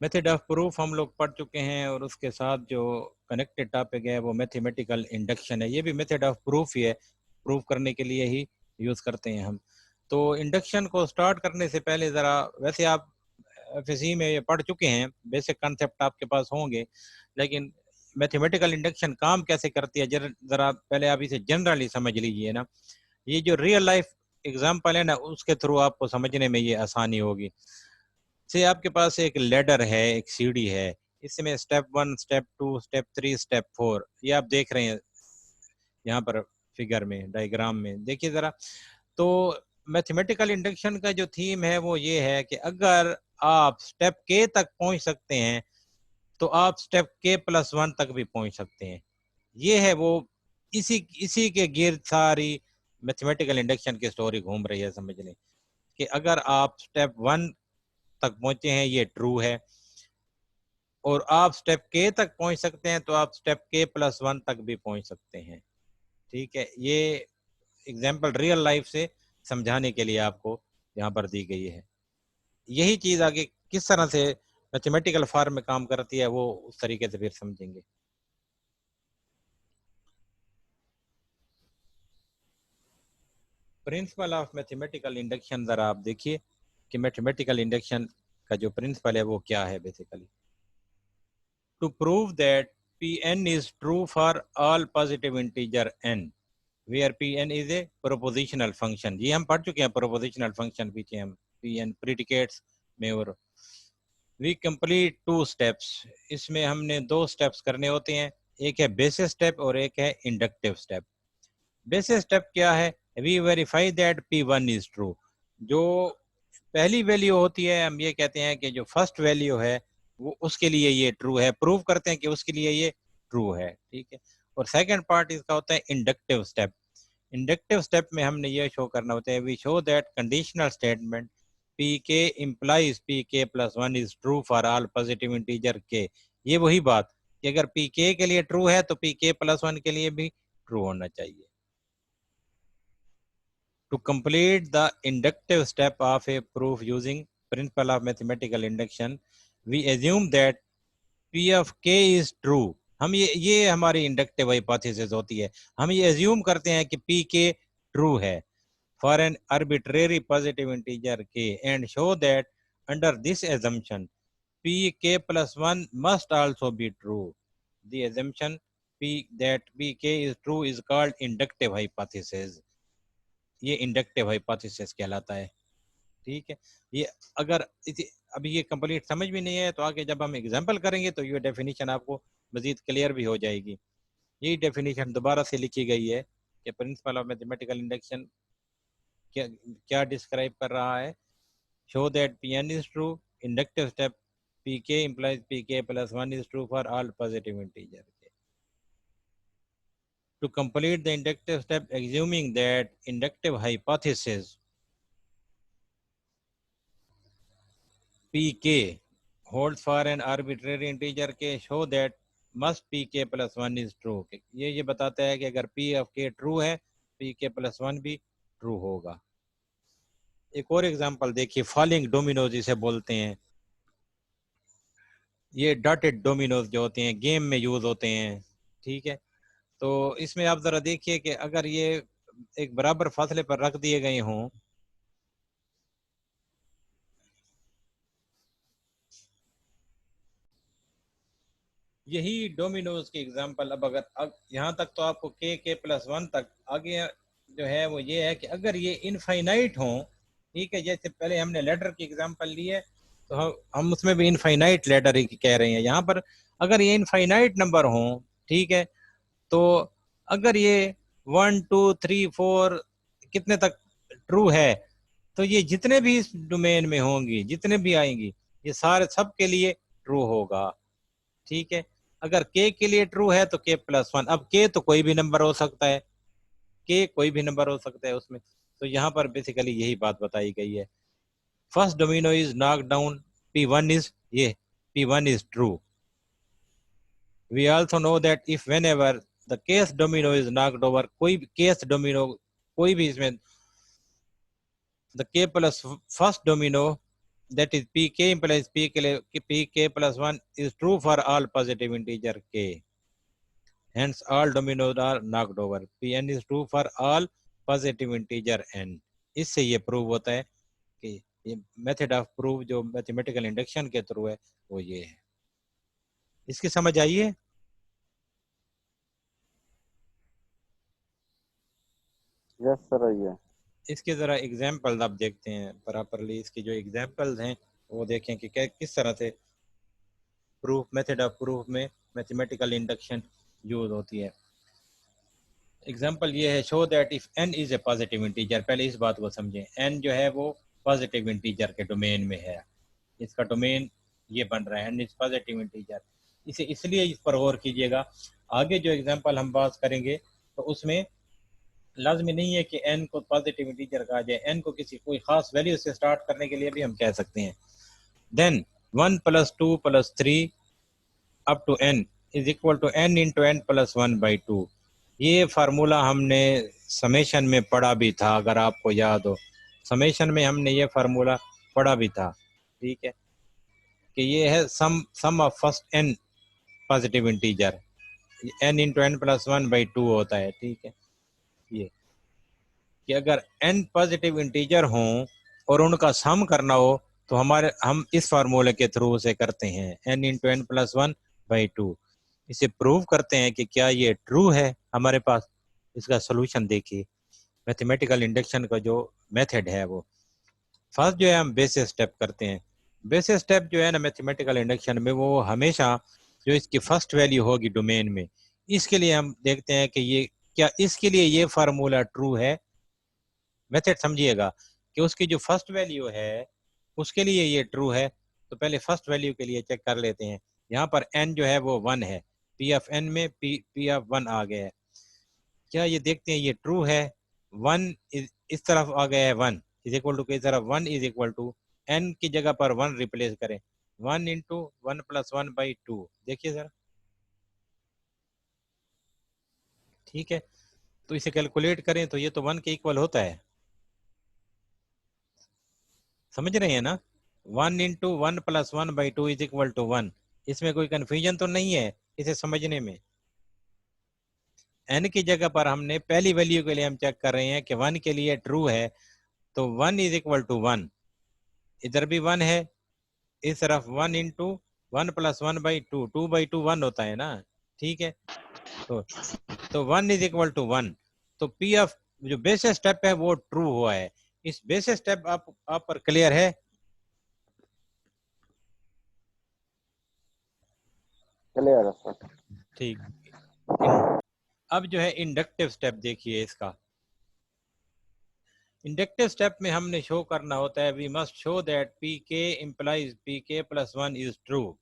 Method of proof हम लोग पढ़ चुके हैं और उसके साथ जो कनेक्टेड टॉपिक है वो मैथमेटिकल इंडक्शन है। ये भी मेथड ऑफ प्रूफ ही है, प्रूफ करने के लिए ही यूज़ करते हैं हम। तो इंडक्शन को स्टार्ट करने से पहले ज़रा, वैसे आप एफएससी में ये पढ़ चुके हैं, बेसिक कॉन्सेप्ट आपके पास होंगे, लेकिन मैथमेटिकल इंडक्शन काम कैसे करती है ज़रा पहले आप इसे जनरली समझ लीजिए ना। ये जो रियल लाइफ एग्जाम्पल है ना, उसके थ्रू आपको समझने में ये आसानी होगी। से आपके पास एक लेडर है, एक सीढ़ी है, इसमें स्टेप 1, स्टेप 2, स्टेप 3, स्टेप 4 ये आप देख रहे हैं यहाँ पर फिगर में, डायग्राम में देखिए ज़रा। तो मैथमेटिकल इंडक्शन का जो थीम है वो ये है कि अगर आप स्टेप के तक पहुंच सकते हैं तो आप स्टेप के प्लस 1 तक भी पहुंच सकते हैं। ये है वो, इसी इसी के गिर्द सारी मैथमेटिकल इंडक्शन की स्टोरी घूम रही है, समझ लें कि अगर आप स्टेप 1 तक पहुंचे हैं ये ट्रू है, और आप स्टेप के तक पहुंच सकते हैं तो आप स्टेप के प्लस 1 तक भी पहुंच सकते हैं। ठीक है, ये एग्जाम्पल रियल लाइफ से समझाने के लिए आपको यहाँ पर दी गई है। यही चीज आगे किस तरह से मैथमेटिकल फॉर्म में काम करती है वो उस तरीके से फिर समझेंगे। प्रिंसिपल ऑफ मैथमेटिकल इंडक्शन जरा आप देखिए कि मैथमेटिकल इंडक्शन का जो प्रिंसिपल है वो क्या है बेसिकली। To prove that Pn is true for all positive integer n where Pn is a propositional function। ये हम पढ़ चुके हैं propositional function पीछे हम, Pn प्रीडिकेट्स में। और वी कंप्लीट टू स्टेप्स, इसमें हमने 2 स्टेप्स करने होते हैं, एक है बेसिस स्टेप और एक है इंडक्टिव स्टेप। बेसिस स्टेप क्या है? We verify that P1 is true. जो पहली वैल्यू होती है, हम ये कहते हैं कि जो फर्स्ट वैल्यू है वो उसके लिए ये ट्रू है, प्रूव करते हैं कि उसके लिए ये ट्रू है। ठीक है, और सेकंड पार्ट इसका होता है इंडक्टिव स्टेप। इंडक्टिव स्टेप में हमने ये शो करना होता है, we show that conditional statement P k implies P के plus 1 is true for all positive integer k. ये वही बात कि अगर पी के लिए ट्रू है तो पी के प्लस 1 के लिए भी ट्रू होना चाहिए। To complete the inductive step of a proof using principle of mathematical induction, we assume that P of k is true। हम ये हमारी इंडक्टिव हाइपोथेसिस होती है। हम ये एज्यूम करते हैं कि पी के ट्रू है for an arbitrary positive integer K and show that under this assumption P के plus 1 must also be true. The assumption P that P K is true is called inductive hypothesis. ये inductive hypothesis कहलाता है। ठीक है, ये अगर अभी ये कंप्लीट समझ में नहीं है तो आगे जब हम एग्जांपल करेंगे तो ये डेफिनेशन आपको मजीद क्लियर भी हो जाएगी। यही डेफिनेशन दोबारा से लिखी गई है कि प्रिंसिपल ऑफ मैथमेटिकल इंडक्शन क्या क्या डिस्क्राइब कर रहा है। Show that Pn is true, inductive step Pk implies Pk plus 1 is true for all positive integer। To complete the inductive step, assuming that inductive hypothesis Pk holds for an arbitrary integer k, show that must Pk plus 1 is true। ये बताता है कि अगर P of k true है, Pk plus 1 भी true होगा। एक और एग्जांपल देखिए, फॉलिंग डोमिनोज इसे बोलते हैं। ये डॉटेड डोमिनोज जो होते हैं गेम में यूज होते हैं। ठीक है, तो इसमें आप जरा देखिए कि अगर ये एक बराबर फासले पर रख दिए गए हों, यही डोमिनोज की एग्जांपल। अब अगर यहाँ तक तो आपको के प्लस 1 तक, आगे जो है वो ये है कि अगर ये इनफाइनाइट हो, ठीक है, जैसे पहले हमने लेटर की एग्जांपल ली है तो हम उसमें भी इनफाइनाइट लेटर ही कह रहे हैं यहाँ पर। अगर ये इनफाइनाइट नंबर हो, ठीक है, तो अगर ये 1 2 3 4 कितने तक ट्रू है, तो ये जितने भी इस डोमेन में होंगी, जितने भी आएंगी, ये सारे सब के लिए ट्रू होगा। ठीक है, अगर के लिए ट्रू है तो के प्लस 1। अब के तो कोई भी नंबर हो सकता है, के कोई भी नंबर हो सकता है उसमें। तो यहाँ पर बेसिकली यही बात बताई गई है। First domino is knock down, P1 is ये P1 is true. We also know that if whenever the case domino is knocked over, कोई केस डोमिनो कोई भी इसमें, the k plus first domino that is pk implies pk plus 1 is true for all positive integer k, hence all dominoes are knocked over. Pn is true for all positive integer n. इससे ये prove होता है कि ये method of proof जो mathematical induction के through है वो ये है। इसकी समझ आई है? यस सर आई है। इसके जरा एग्जाम्पल आप देखते हैं प्रॉपरली, इसकी जो एग्जाम्पल्स हैं वो देखें कि किस तरह से प्रूफ, मेथड ऑफ प्रूफ में मैथमेटिकल इंडक्शन यूज होती है। एग्जाम्पल ये है, show that if n is a positive integer. पहले इस बात को समझें, n जो है वो पॉजिटिव इंटीजर के डोमेन में है, इसका डोमेन ये बन रहा है n इज पॉजिटिव इंटीजर। इसे इसलिए इस पर गौर कीजिएगा, आगे जो एग्जाम्पल हम बात करेंगे तो उसमें लाजमी नहीं है कि n को पॉजिटिव इंटीजर कहा जाए, n को किसी कोई खास वैल्यू से स्टार्ट करने के लिए भी हम कह सकते हैं। Then 1 + 2 + 3 up to n is equal to n into n + 1/2। ये फार्मूला हमने समेशन में पढ़ा भी था, अगर आपको याद हो, समेशन में हमने ये फार्मूला पढ़ा भी था, ठीक है, कि ये है sum of first n positive integer, n into n + 1/2 होता है, ठीक है। ये कि अगर n पॉजिटिव इंटीजर हों और उनका सम करना हो तो हम इस फार्मूले के थ्रू से करते हैं, n इंटू n + 1/2। इसे प्रूव करते हैं कि क्या ये ट्रू है हमारे पास। इसका सोल्यूशन देखिए, मैथमेटिकल इंडक्शन का जो मेथड है वो फर्स्ट जो है हम बेसिस स्टेप करते हैं। बेसिस स्टेप जो है ना मैथमेटिकल इंडक्शन में, वो हमेशा जो इसकी फर्स्ट वैल्यू होगी डोमेन में, इसके लिए हम देखते हैं कि ये क्या इसके लिए ये फार्मूला ट्रू है। मेथड समझिएगा कि उसकी जो फर्स्ट वैल्यू है उसके लिए ये ट्रू है, तो पहले फर्स्ट वैल्यू के लिए चेक कर लेते हैं। यहाँ पर n जो है वो 1 है, p ऑफ n में p ऑफ 1 आ गया है, क्या ये देखते हैं ये ट्रू है। 1 इस तरफ आ गया है, 1 इज इक्वल टू इस तरफ 1 इज इक्वल टू n की जगह पर 1 रिप्लेस करें, 1 इंटू 1 + 1/2, देखिए जरा, ठीक है। तो इसे कैलकुलेट करें तो ये तो 1 के इक्वल होता है, समझ रहे हैं ना। 1 इंटू 1 + 1/2 इज इक्वल टू 1। इसमें कोई कंफ्यूजन तो नहीं है इसे समझने में। n की जगह पर हमने पहली वैल्यू के लिए हम चेक कर रहे हैं कि 1 के लिए ट्रू है, तो 1 इज इक्वल टू 1, इधर भी 1 है, इस तरफ 1 इंटू 1 + 1/2, 2/2 1 होता है ना, ठीक है। तो 1 इज इक्वल टू 1, तो पी ऑफ जो बेसिस स्टेप है वो ट्रू हुआ है। इस बेसिस स्टेप आप पर क्लियर है? क्लियर है सर। ठीक। अब जो है इंडक्टिव स्टेप देखिए इसका। इंडक्टिव स्टेप में हमने शो करना होता है, we must show that P k implies P k + 1 is true.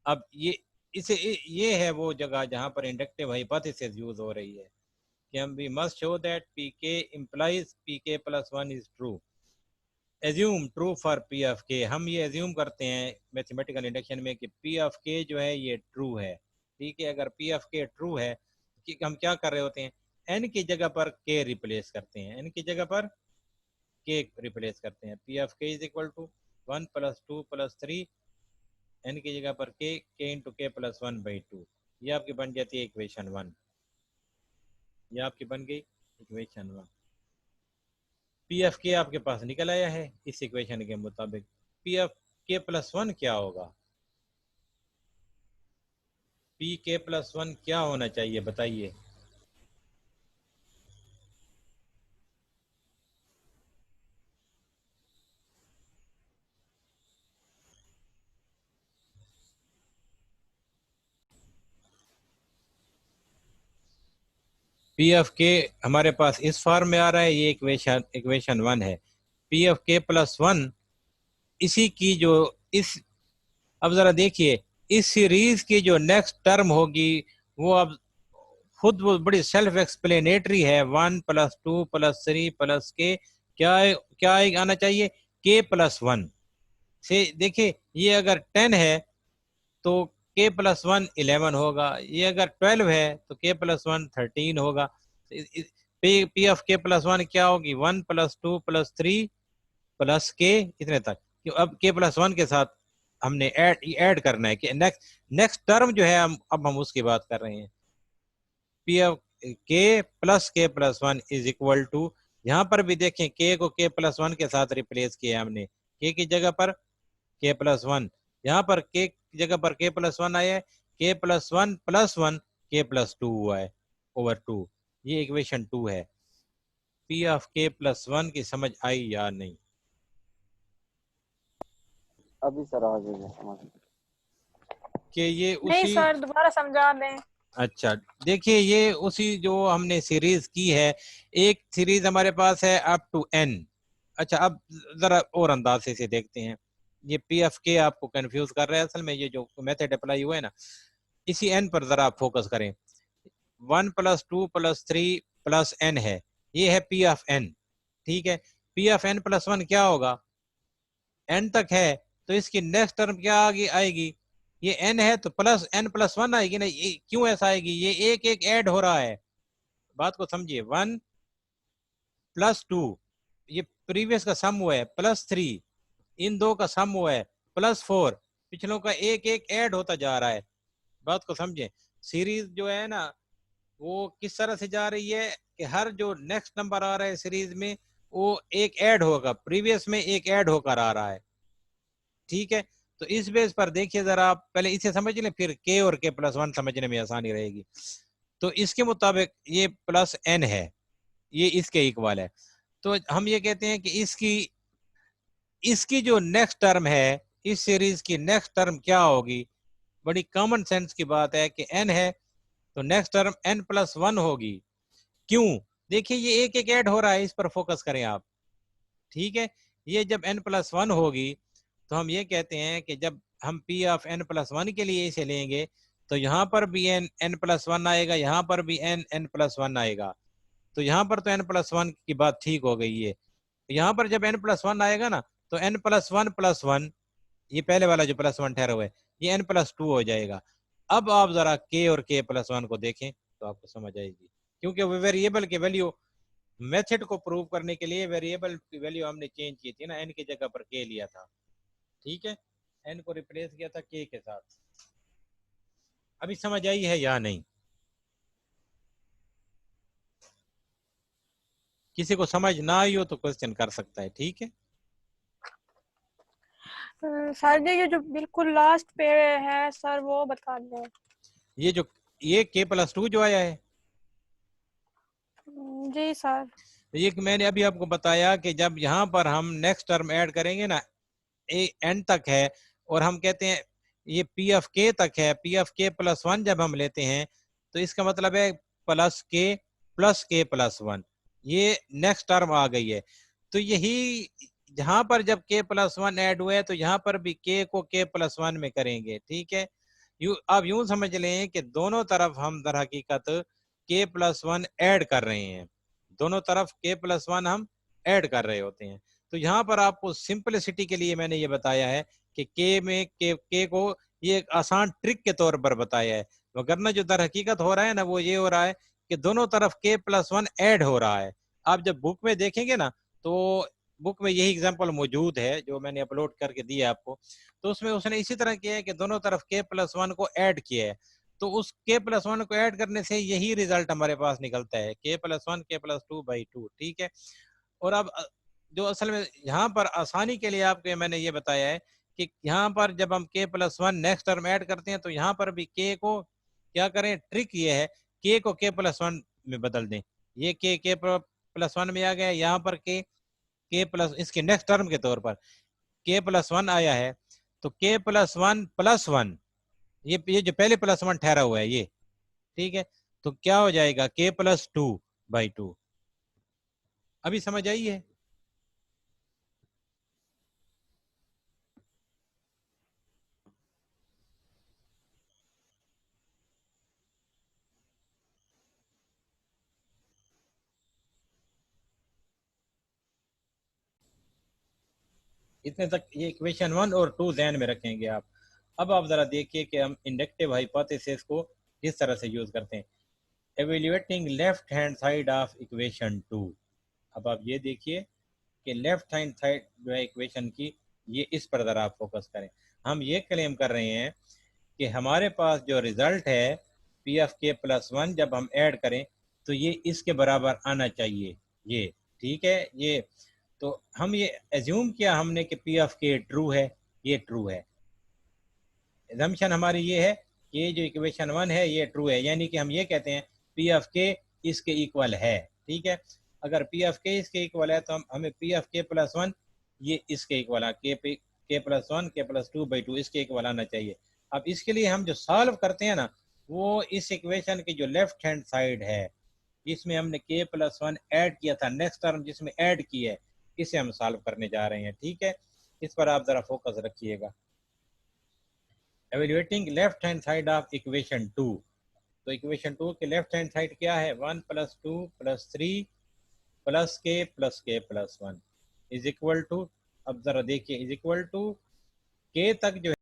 अब ये है वो जगह जहां पर इंडक्टिव हाइपोथेसिस यूज हो रही है कि हम we must show that P k implies P k + 1 is true. Assume true for P of k, हम ये एज्यूम करते हैं मैथमेटिकल इंडक्शन में कि पी ऑफ के जो है ये ट्रू है, ठीक है। अगर पी ऑफ के ट्रू है कि हम क्या कर रहे होते हैं, एन की जगह पर के रिप्लेस करते हैं, एन की जगह पर के रिप्लेस करते हैं। पी ऑफ के इज इक्वल टू 1 + 2 + 3, एन की जगह पर के इंटू के + 1/2। ये आपकी बन जाती है इक्वेशन 1, ये आपकी बन गई इक्वेशन 1। पी ऑफ के आपके पास निकल आया है इस इक्वेशन के मुताबिक। पी ऑफ के + 1 क्या होगा, पी के + 1 क्या होना चाहिए बताइए। पी ऑफ के हमारे पास इस फॉर्म में आ रहा है, ये इक्वेशन 1 है। पी ऑफ के + 1 इसी की जो इस, अब जरा देखिए इस सीरीज की जो नेक्स्ट टर्म होगी वो अब खुद वो बड़ी सेल्फ एक्सप्लेनेटरी है। 1 + 2 + 3 + के क्या क्या आना चाहिए, के + 1 से। देखिए ये अगर 10 है तो के + 1 11 होगा, ये अगर 12 है तो के + 1 13 होगा। पी ऑफ के + 1 क्या होगी, 1 + 2 + 3 + के इतने तक। कि अब k प्लस वन के साथ हमने ऐड करना है कि नेक्स्ट टर्म जो है अब हम उसकी बात कर रहे हैं। P of k plus one is equal to, यहाँ पर भी देखें k को k प्लस वन के साथ रिप्लेस किया हमने, k की जगह पर k प्लस वन, यहाँ पर k की जगह पर k प्लस वन आया है, k plus one k plus two हुआ है ओवर टू, ये इक्वेशन 2 है। P of k plus one की समझ आई या नहीं? अभी सर आ गई समझ। कि ये नहीं उसी, सर दोबारा समझा दें। अच्छा देखिए ये उसी जो हमने सीरीज की है, एक सीरीज हमारे पास है अप टू n। अच्छा अब जरा और अंदाज से इसे देखते हैं, ये पी एफ के आपको कंफ्यूज कर रहा है, असल में ये जो मेथड अप्लाई हुआ है ना, इसी n पर जरा आप फोकस करें। 1 + 2 + 3 + n है, ये है पी ऑफ n, ठीक है। पी ऑफ n + 1 क्या होगा, n तक है, तो इसकी नेक्स्ट टर्म क्या आएगी, ये n है तो प्लस n + 1 आएगी ना, ये क्यों ऐसा आएगी, ये एक एक ऐड हो रहा है, बात को समझिए। 1 + 2 ये प्रीवियस का सम हुआ है, +3 इन दो का सम हुआ है, +4 पिछलों का एक एक ऐड होता जा रहा है, बात को समझे। सीरीज जो है ना वो किस तरह से जा रही है कि हर जो नेक्स्ट नंबर आ रहा है सीरीज में वो एक ऐड होगा, प्रीवियस में एक ऐड होकर आ रहा है, ठीक है। तो इस बेस पर देखिए जरा आप पहले इसे समझ लें, फिर k और k + 1 समझने में आसानी रहेगी। तो इसके मुताबिक ये प्लस n है, ये इसके इक्वल है, तो हम ये कहते हैं कि इसकी जो नेक्स्ट टर्म है, इस सीरीज की नेक्स्ट टर्म क्या होगी, बड़ी कॉमन सेंस की बात है कि n है तो नेक्स्ट टर्म n + 1 होगी। क्यों, देखिए ये एक एक ऐड हो रहा है, इस पर फोकस करें आप, ठीक है। ये जब n + 1 होगी तो हम ये कहते हैं कि जब हम p ऑफ n + 1 के लिए इसे लेंगे तो यहाँ पर भी n + 1 आएगा, यहाँ पर भी n + 1 आएगा, तो यहाँ पर तो n + 1 की बात ठीक हो गई है। यहाँ पर जब n + 1 आएगा ना तो n + 1 + 1, ये पहले वाला जो +1 ठहरा हुआ है ये n + 2 हो जाएगा। अब आप जरा k और k + 1 को देखें तो आपको समझ आएगी, क्योंकि वो वेरिएबल की वैल्यू, मेथड को प्रूव करने के लिए वेरिएबल की वैल्यू हमने चेंज की थी ना, n की जगह पर k लिया था, ठीक है, n को रिप्लेस किया था k के साथ। अभी समझ आई है या नहीं? किसी को समझ ना आई हो तो क्वेश्चन कर सकता है, ठीक है। सर जी ये जो बिल्कुल लास्ट पे है सर वो बता दें। ये k + 2 जो आया है, जी सर। तो ये मैंने अभी आपको बताया कि जब यहाँ पर हम नेक्स्ट टर्म ऐड करेंगे ना, n तक है और हम कहते हैं ये p ऑफ k तक है, p ऑफ k + 1 जब हम लेते हैं तो इसका मतलब है +k + k + 1, ये नेक्स्ट टर्म आ गई है। तो यही जहां पर जब k + 1 ऐड हुआ है तो यहाँ पर भी k को k + 1 में करेंगे, ठीक है। आप यूं समझ लें कि दोनों तरफ हम दर हकीकत k + 1 ऐड कर रहे हैं, दोनों तरफ k + 1 हम ऐड कर रहे होते हैं। तो यहाँ पर आपको सिंपलिसिटी के लिए मैंने ये बताया है कि के को ये एक आसान ट्रिक के तौर पर बताया है, वरना जो दर हकीकत हो रहा है ना वो ये हो रहा है कि दोनों तरफ k + 1 ऐड हो रहा है। आप जब बुक में देखेंगे ना तो बुक में यही एग्जांपल मौजूद है जो मैंने अपलोड करके दिया आपको, तो उसमें उसने इसी तरह किया है कि दोनों तरफ k + 1 को ऐड किया है, तो उस k + 1 को ऐड करने से यही रिजल्ट हमारे पास निकलता है, k + 1 k + 2/2, ठीक है। और अब जो असल में यहाँ पर आसानी के लिए आपको मैंने ये बताया है कि यहाँ पर जब हम k + 1 नेक्स्ट टर्म ऐड करते हैं तो यहाँ पर भी k को क्या करें, ट्रिक ये है k को k + 1 में बदल दें, ये k + 1 में आ गया, यहाँ पर k प्लस इसके नेक्स्ट टर्म के तौर पर k + 1 आया है, तो k + 1 + 1, ये जो पहले +1 ठहरा हुआ है ये, ठीक है, तो क्या हो जाएगा k + 2/2। अभी समझ आई है? इतने तक ये इक्वेशन 1 और 2 ध्यान में रखेंगे आप। अब आप जरा देखिए कि हम इंडक्टिव हाइपोथेसिस को किस तरह से यूज करते हैं, evaluating left hand side of equation 2। अब आप ये देखिए कि लेफ्ट हैंड साइड जो है इक्वेशन की ये इस पर ज़रा आप फोकस करें। हम ये क्लेम कर रहे हैं कि हमारे पास जो रिजल्ट है पी एफ के प्लस वन जब हम ऐड करें तो ये इसके बराबर आना चाहिए, ये ठीक है। ये तो हम ये एज्यूम किया हमने कि पी एफ के ट्रू है, ये ट्रू है। एजम्पशन हमारी ये है कि ये जो इक्वेशन वन है ये ट्रू है, यानी कि हम ये कहते हैं पी एफ के इसके इक्वल है, ठीक है। अगर पी एफ के इसके इक्वल है तो हमें पी एफ के प्लस वन ये इसके इक्वल है, के प्लस वन के प्लस टू बाई टू इसके इक्वल आना चाहिए। अब इसके लिए हम जो सॉल्व करते हैं ना, वो इस इक्वेशन की जो लेफ्ट हैंड साइड है जिसमें हमने के प्लस वन ऐड किया था, नेक्स्ट टर्म जिसमें ऐड की है, इसे हम सॉल्व करने जा रहे हैं, ठीक है। इस पर आप जरा फोकस रखिएगा। Evaluating left hand side of equation 2, तो इक्वेशन 2 के लेफ्ट हैंड साइड क्या है, 1 प्लस 2 प्लस 3 प्लस के प्लस 1 इज इक्वल टू, अब जरा देखिए, इज इक्वल टू के तक जो